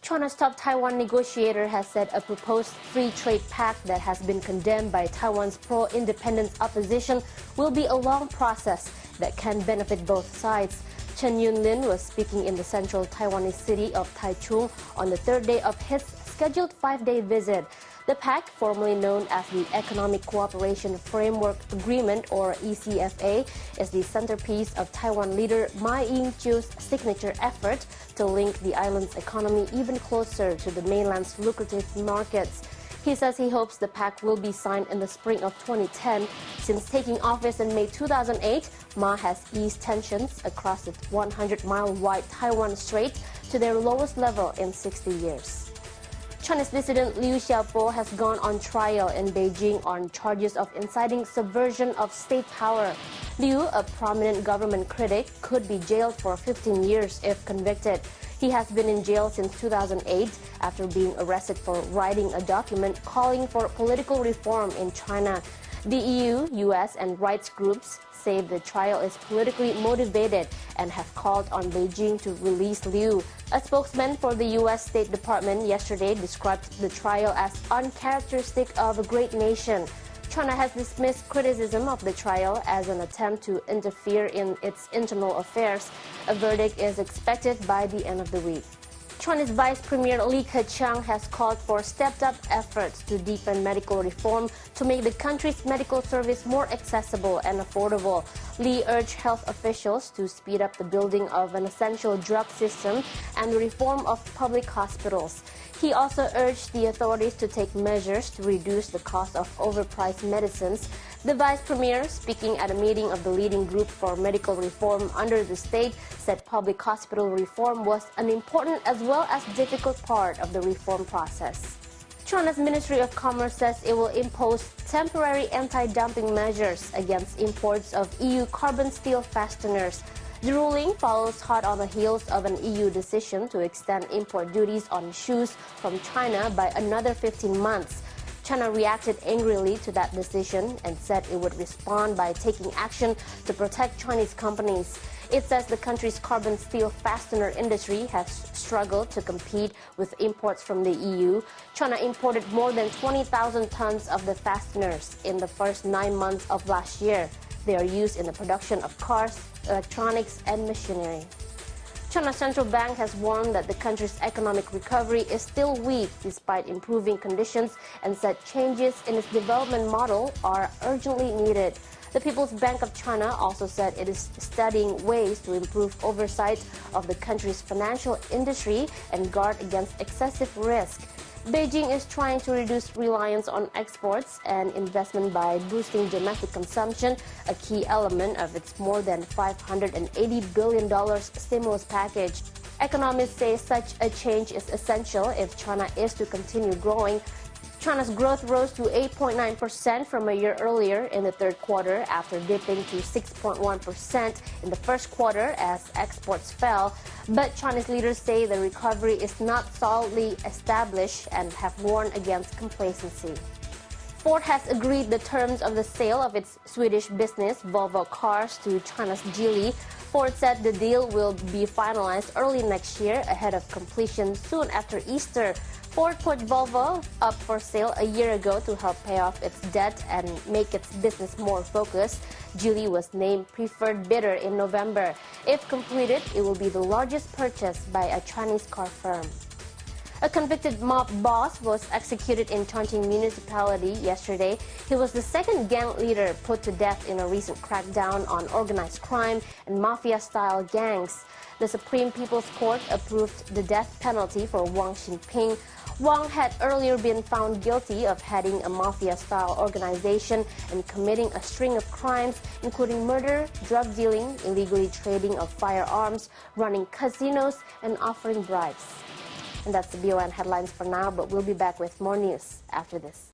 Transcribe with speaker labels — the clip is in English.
Speaker 1: China's top Taiwan negotiator has said a proposed free trade pact that has been condemned by Taiwan's pro-independence opposition will be a long process that can benefit both sides. Chen Yunlin was speaking in the central Taiwanese city of Taichung on the third day of his scheduled five-day visit. The pact, formerly known as the Economic Cooperation Framework Agreement, or ECFA, is the centerpiece of Taiwan leader Ma Ying-jeou's signature effort to link the island's economy even closer to the mainland's lucrative markets. He says he hopes the pact will be signed in the spring of 2010. Since taking office in May 2008, Ma has eased tensions across the 100-mile-wide Taiwan Strait to their lowest level in 60 years. Chinese dissident Liu Xiaobo has gone on trial in Beijing on charges of inciting subversion of state power. Liu, a prominent government critic, could be jailed for 15 years if convicted. He has been in jail since 2008 after being arrested for writing a document calling for political reform in China. The EU, US, and rights groups say the trial is politically motivated and have called on Beijing to release Liu. A spokesman for the US State Department yesterday described the trial as uncharacteristic of a great nation. China has dismissed criticism of the trial as an attempt to interfere in its internal affairs. A verdict is expected by the end of the week. China's Vice Premier Li Keqiang has called for stepped-up efforts to deepen medical reform to make the country's medical service more accessible and affordable. Li urged health officials to speed up the building of an essential drug system and the reform of public hospitals. He also urged the authorities to take measures to reduce the cost of overpriced medicines. The vice premier, speaking at a meeting of the leading group for medical reform under the state, said public hospital reform was an important as well as difficult part of the reform process. China's Ministry of Commerce says it will impose temporary anti-dumping measures against imports of EU carbon steel fasteners. The ruling follows hot on the heels of an EU decision to extend import duties on shoes from China by another 15 months. China reacted angrily to that decision and said it would respond by taking action to protect Chinese companies. It says the country's carbon steel fastener industry has struggled to compete with imports from the EU. China imported more than 20,000 tons of the fasteners in the first 9 months of last year. They are used in the production of cars, electronics, and machinery. China's central bank has warned that the country's economic recovery is still weak despite improving conditions and said changes in its development model are urgently needed. The People's Bank of China also said it is studying ways to improve oversight of the country's financial industry and guard against excessive risk. Beijing is trying to reduce reliance on exports and investment by boosting domestic consumption, a key element of its more than $580 billion stimulus package. Economists say such a change is essential if China is to continue growing. China's growth rose to 8.9% from a year earlier in the third quarter after dipping to 6.1% in the first quarter as exports fell. But Chinese leaders say the recovery is not solidly established and have warned against complacency. Ford has agreed the terms of the sale of its Swedish business Volvo Cars to China's Geely. Ford said the deal will be finalized early next year ahead of completion soon after Easter. Ford put Volvo up for sale a year ago to help pay off its debt and make its business more focused. Geely was named preferred bidder in November. If completed, it will be the largest purchase by a Chinese car firm. A convicted mob boss was executed in Chongqing municipality yesterday. He was the second gang leader put to death in a recent crackdown on organized crime and mafia-style gangs. The Supreme People's Court approved the death penalty for Wang Xinping. Wang had earlier been found guilty of heading a mafia-style organization and committing a string of crimes, including murder, drug dealing, illegally trading of firearms, running casinos, and offering bribes. And that's the BON headlines for now, but we'll be back with more news after this.